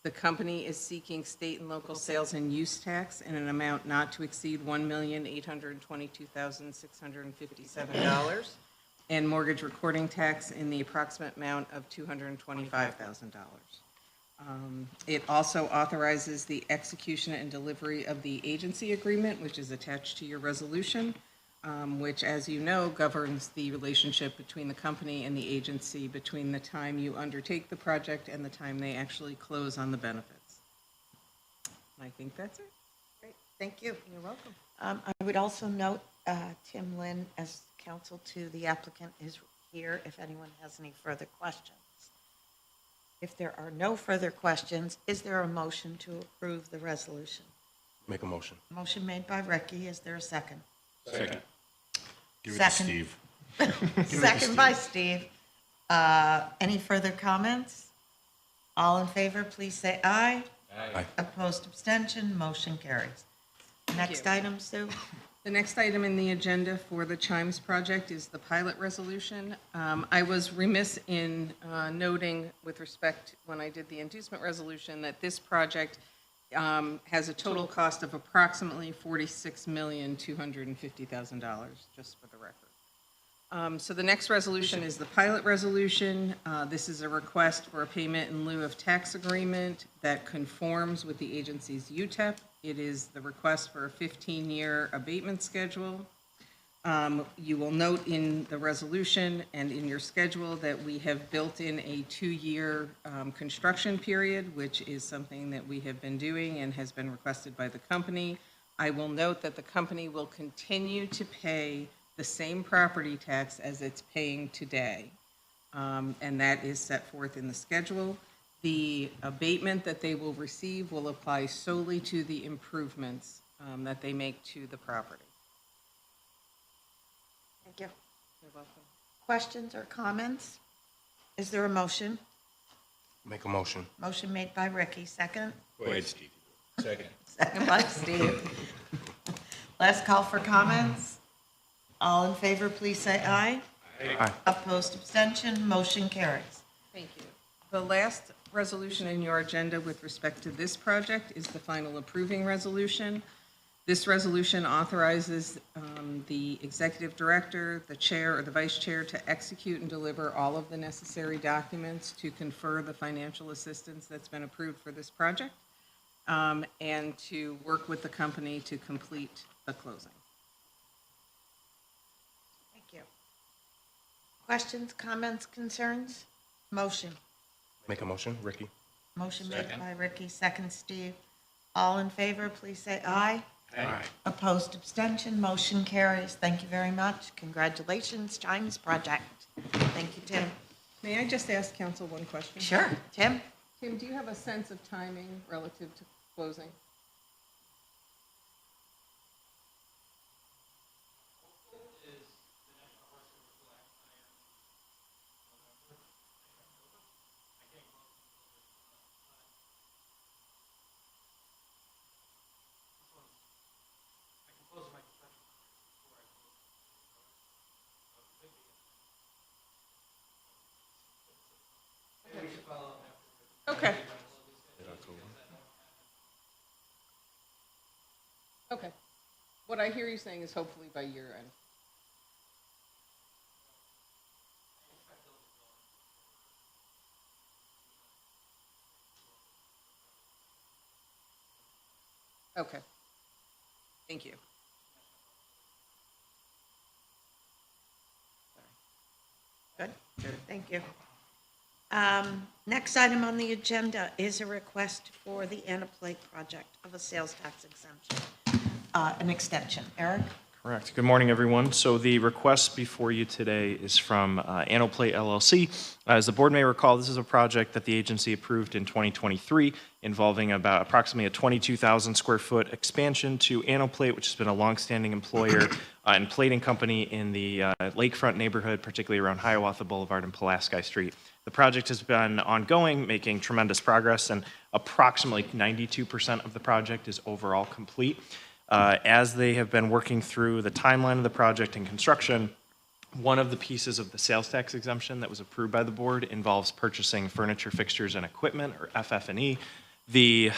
The company is seeking state and local sales and use tax in an amount not to exceed $1,822,657, and mortgage recording tax in the approximate amount of $225,000. It also authorizes the execution and delivery of the agency agreement, which is attached to your resolution, which, as you know, governs the relationship between the company and the agency between the time you undertake the project and the time they actually close on the benefits. I think that's it. Great, thank you. You're welcome. I would also note Tim Lynn, as counsel to the applicant, is here if anyone has any further questions. If there are no further questions, is there a motion to approve the resolution? Make a motion. Motion made by Ricky. Is there a second? Second. Give it to Second. Steve. Second by Steve. Any further comments? All in favor, please say aye. Aye. Opposed, abstention, motion carries. Next you. item, Sue. The next item in the agenda for the Chimes project is the pilot resolution. I was remiss in noting with respect when I did the inducement resolution that this project has a total cost of approximately $46,250,000, just for the record. So the next resolution is the pilot resolution. This is a request for a payment in lieu of tax agreement that conforms with the agency's UTEP. It is the request for a 15-year abatement schedule. You will note in the resolution and in your schedule that we have built in a 2-year construction period, which is something that we have been doing and has been requested by the company. I will note that the company will continue to pay the same property tax as it's paying today, and that is set forth in the schedule. The abatement that they will receive will apply solely to the improvements that they make to the property. Thank you. You're welcome. Questions or comments? Is there a motion? Make a motion. Motion made by Ricky, second. Go ahead, Steve. Second. Second by Steve. Last call for comments. All in favor, please say aye. Aye. Opposed, abstention, motion carries. Thank you. The last resolution in your agenda with respect to this project is the final approving resolution. This resolution authorizes the executive director, the chair, or the vice chair to execute and deliver all of the necessary documents to confer the financial assistance that's been approved for this project, and to work with the company to complete the closing. Thank you. Questions, comments, concerns? Motion. Make a motion. Ricky. Motion made by Ricky, second Steve. All in favor, please say aye. Aye. Opposed, abstention, motion carries. Thank you very much. Congratulations, Chimes project. Thank you, Tim. May I just ask council one question? Sure. Tim? Tim, do you have a sense of timing relative to closing? Okay. Okay. What I hear you saying is hopefully by year end. Okay. Thank you. Good. Thank you. Next item on the agenda is a request for the Anaplate project of a sales tax exemption, an extension. Eric? Correct. Good morning, everyone. So the request before you today is from Anaplate LLC. As the board may recall, this is a project that the agency approved in 2023 involving about approximately a 22,000 square foot expansion to Anaplate, which has been a longstanding employer and plating company in the lakefront neighborhood, particularly around Hiawatha Boulevard and Pulaski Street. The project has been ongoing, making tremendous progress, and approximately 92% of the project is overall complete. As they have been working through the timeline of the project and construction, one of the pieces of the sales tax exemption that was approved by the board involves purchasing furniture, fixtures, and equipment, or FF&E. The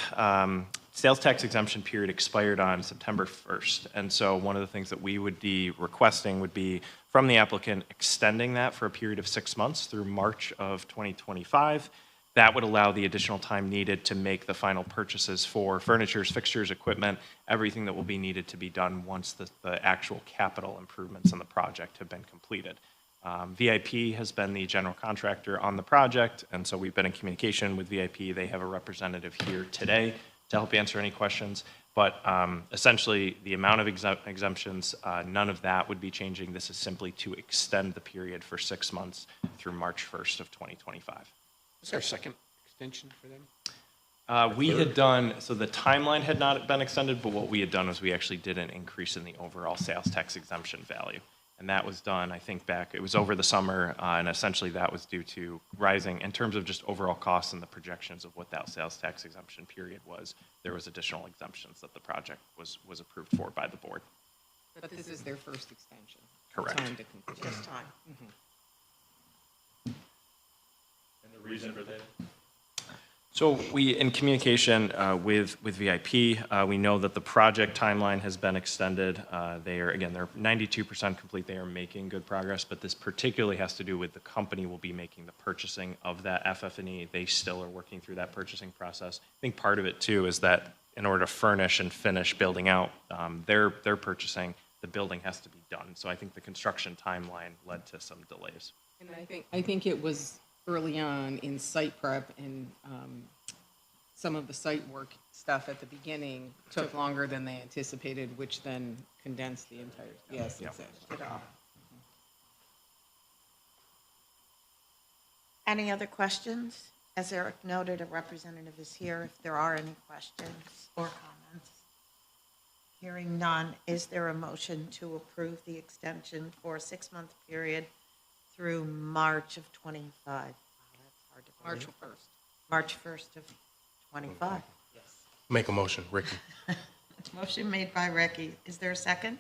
sales tax exemption period expired on September 1st. And so one of the things that we would be requesting would be from the applicant extending that for a period of 6 months through March of 2025. That would allow the additional time needed to make the final purchases for furnitures, fixtures, equipment, everything that will be needed to be done once the actual capital improvements in the project have been completed. VIP has been the general contractor on the project, and so we've been in communication with VIP. They have a representative here today to help answer any questions. But essentially, the amount of exemptions, none of that would be changing. This is simply to extend the period for 6 months through March 1st of 2025. Is there a second extension for them? We had done, so the timeline had not been extended, but what we had done was we actually did an increase in the overall sales tax exemption value. And that was done, I think back, it was over the summer, and essentially that was due to rising, in terms of just overall costs and the projections of what that sales tax exemption period was, there was additional exemptions that the project was approved for by the board. But this is their first extension. Correct. Time to conclude. Just time. And the reason for that? So we, in communication with VIP, we know that the project timeline has been extended. They are, again, they're 92% complete. They are making good progress, but this particularly has to do with the company will be making the purchasing of that FF&E. They still are working through that purchasing process. I think part of it too is that in order to furnish and finish building out their purchasing, the building has to be done. So I think the construction timeline led to some delays. And I think it was early on in site prep and some of the site work stuff at the beginning took longer than they anticipated, which then condensed the entire, yes, exactly. Any other questions? As Eric noted, a representative is here if there are any questions or comments. Hearing none, is there a motion to approve the extension for a 6-month period through March of 25? Wow, that's hard to believe. March 1st. March 1st of 25. Yes. Make a motion, Ricky. Motion made by Ricky. Is there a second?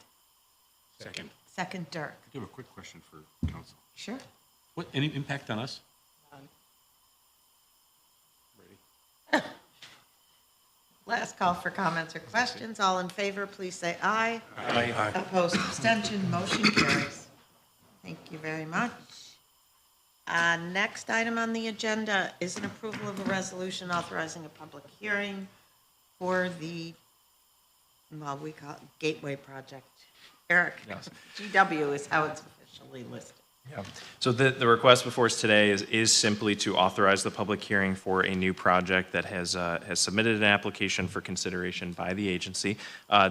Second. Second, Dirk. I do have a quick question for council. Sure. What, any impact on us? Last call for comments or questions. All in favor, please say aye. Aye. Opposed, abstention, motion carries. Thank you very much. Next item on the agenda is an approval of a resolution authorizing a public hearing for the, well, we call it Gateway Project. Eric, Yes. GW is how it's officially listed. Yeah. So the request before us today is simply to authorize the public hearing for a new project that has submitted an application for consideration by the agency.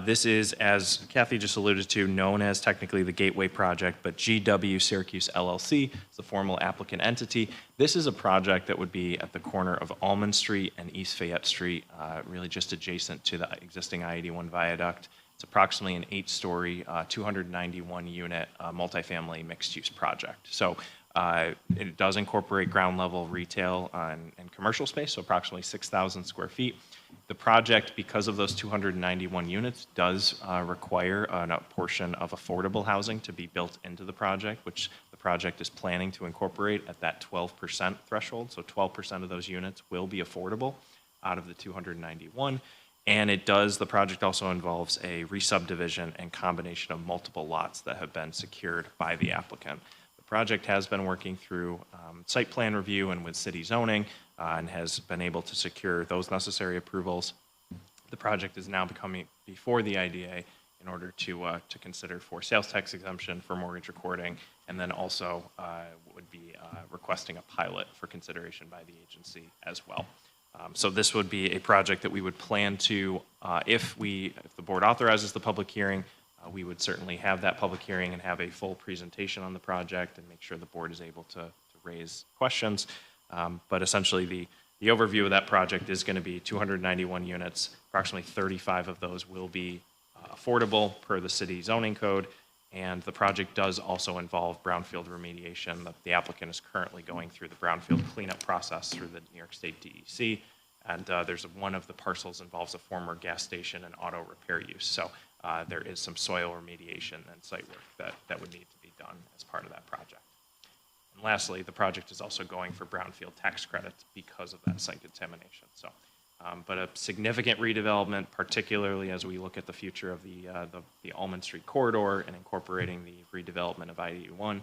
This is, as Kathy just alluded to, known as technically the Gateway Project, but GW Syracuse LLC is the formal applicant entity. This is a project that would be at the corner of Almond Street and East Fayette Street, really just adjacent to the existing I-81 viaduct. It's approximately an 8-story, 291-unit multifamily mixed-use project. So it does incorporate ground-level retail and commercial space, so approximately 6,000 square feet. The project, because of those 291 units, does require a portion of affordable housing to be built into the project, which the project is planning to incorporate at that 12% threshold. So 12% of those units will be affordable out of the 291. And the project also involves a re-subdivision and combination of multiple lots that have been secured by the applicant. The project has been working through site plan review and with city zoning and has been able to secure those necessary approvals. The project is now becoming before the IDA in order to consider for sales tax exemption for mortgage recording, and then also would be requesting a pilot for consideration by the agency as well. So this would be a project that we would plan to, if the board authorizes the public hearing, we would certainly have that public hearing and have a full presentation on the project and make sure the board is able to raise questions. But essentially, the overview of that project is going to be 291 units. Approximately 35 of those will be affordable per the city zoning code. And the project does also involve brownfield remediation. The applicant is currently going through the brownfield cleanup process through the New York State DEC. And there's one of the parcels involves a former gas station and auto repair use. So there is some soil remediation and site work that would need to be done as part of that project. And lastly, the project is also going for brownfield tax credits because of that site contamination. So but a significant redevelopment, particularly as we look at the future of the Almond Street corridor and incorporating the redevelopment of IDU1.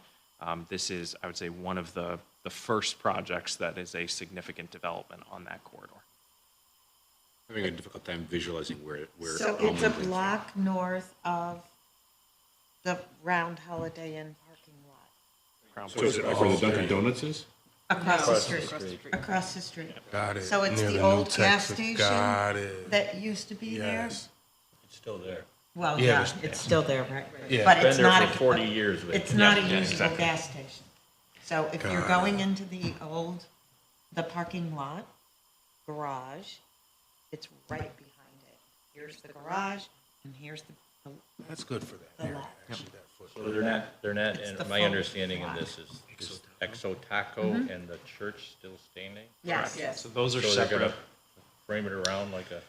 This is, I would say, one of the first projects that is a significant development on that corridor. Having a difficult time visualizing where. So it's a block north of the Round Holiday Inn parking lot, So is it where the Dunkin' Donuts is? across the Across street. Across the street. Got it. So it's Near the new old gas Texas. station Got it. that used to be there? Yes. It's still there. Well, Yeah, yeah, there's- it's still there, right? Yeah. But Been it's there not for a. 40 years. But It's not a Yeah, usable exactly. gas station. So if you're Got going into the parking lot, garage, it's right behind it. Here's the garage, and here's the That's good for that. The area, lot. actually, that foot. So they're not, It's the and my full understanding of lot. this is Exo Taco and the church still standing? Yes. Yes. So those are So they're separate. gonna frame it around like a,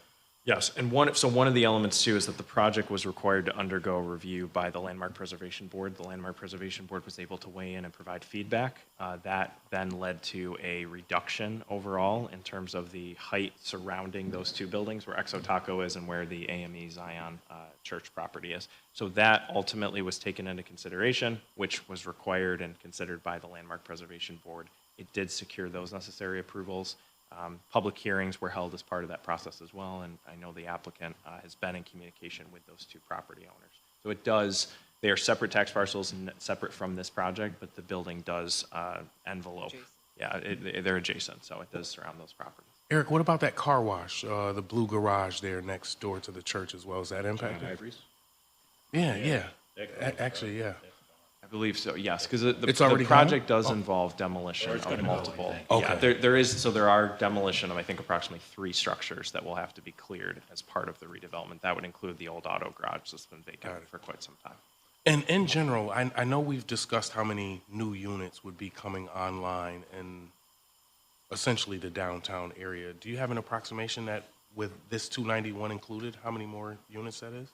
Yes, and one of the elements too is that the project was required to undergo a review by the Landmark Preservation Board. The Landmark Preservation Board was able to weigh in and provide feedback. That then led to a reduction overall in terms of the height surrounding those two buildings, where Exo Taco is and where the AME Zion Church property is. So that ultimately was taken into consideration, which was required and considered by the Landmark Preservation Board. It did secure those necessary approvals. Public hearings were held as part of that process as well, and I know the applicant has been in communication with those two property owners. So they are separate tax parcels and separate from this project, but the building does envelope. Adjacent. Yeah, they're adjacent, so it does surround those properties. Eric, what about that car wash, the blue garage there next door to the church as well? Is that impacted? Ivory's? Yeah, yeah. Actually, yeah. I believe so, yes, because It's the already project gone? does involve demolition of multiple. Okay. Yeah, there are demolition of, I think, approximately 3 structures that will have to be cleared as part of the redevelopment. That would include the old auto garage that's been vacant for quite some time. And in general, I know we've discussed how many new units would be coming online in essentially the downtown area. Do you have an approximation that with this 291 included, how many more units that is?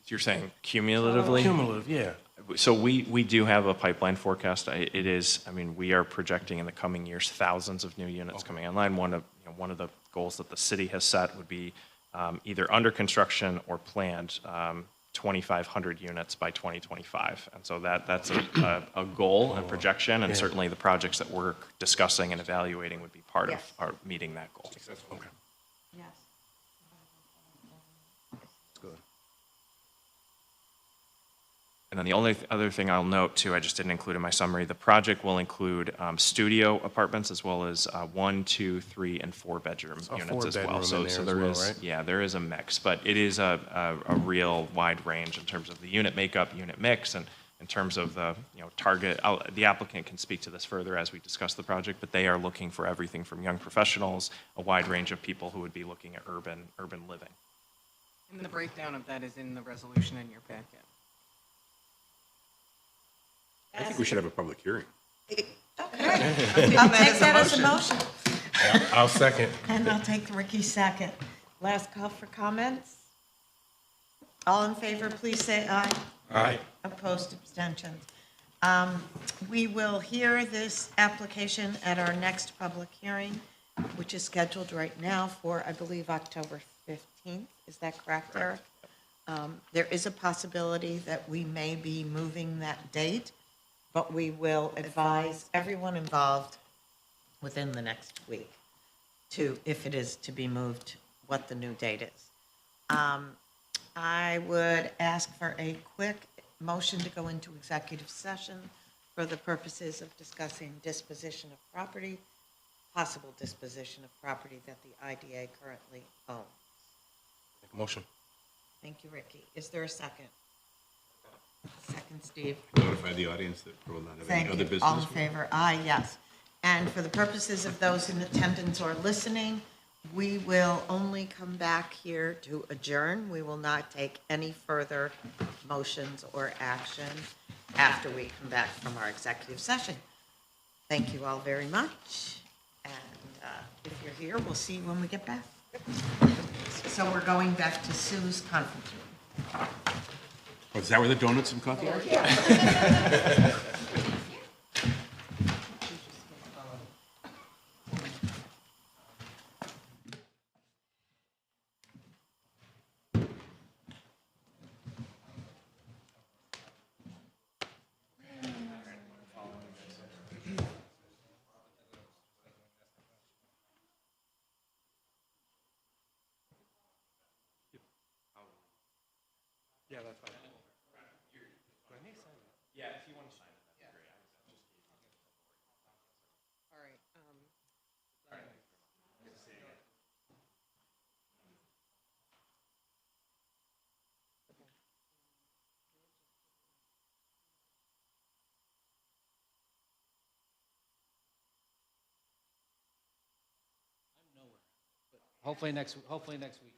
You're saying cumulatively? Cumulative, yeah. So we do have a pipeline forecast. It is, I mean, we are projecting in the coming years thousands of new units coming online. One of the goals that the city has set would be either under construction or planned 2,500 units by 2025. And so that's a goal and projection, and certainly the projects that we're discussing and evaluating would be part Yes. of our meeting that goal. Okay. Yes. Good. And then the only other thing I'll note too, I just didn't include in my summary, the project will include studio apartments as well as 1, 2, 3, and 4 bedroom A units as 4-bedroom well. in So there as there well, is, right? yeah, there is a mix, but it is a real wide range in terms of the unit makeup, unit mix, and in terms of the target. The applicant can speak to this further as we discuss the project, but they are looking for everything from young professionals, a wide range of people who would be looking at urban living. And the breakdown of that is in the resolution in your packet. I think we should have a public hearing. Okay. I'll take that as a motion. I'll second. And I'll take Ricky's second. Last call for comments. All in favor, please say aye. Aye. Opposed, abstentions. We will hear this application at our next public hearing, which is scheduled right now for, I believe, October 15th. Is that correct, Eric? There is a possibility that we may be moving that date, but we will advise everyone involved within the next week to, if it is to be moved, what the new date is. I would ask for a quick motion to go into executive session for the purposes of discussing disposition of property, possible disposition of property that the IDA currently owns. Make a motion. Thank you, Ricky. Is there a second? Second, Steve. Notify the audience that we'll not have any Thank other you. business. All in favor? Aye, yes. And for the purposes of those in attendance or listening, we will only come back here to adjourn. We will not take any further motions or action after we come back from our executive session. Thank you all very much. And if you're here, we'll see you when we get back. So we're going back to Sue's conference room. Oh, is that where the donuts and coffee are? Hopefully next week.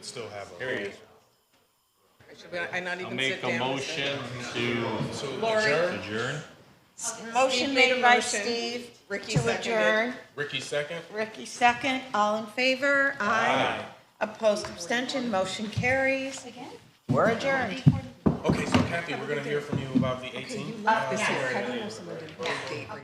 could still have a. I not I'll even make sit a down? motion to Lori, adjourn. Motion made a made by motion. Steve Ricky to seconded. adjourn. Ricky second? Ricky second. All in favor? Aye. Opposed, abstention, motion carries. We're adjourned. Okay, so Kathy, we're gonna hear from you about the 18th. This year, I don't know if someone did a date right.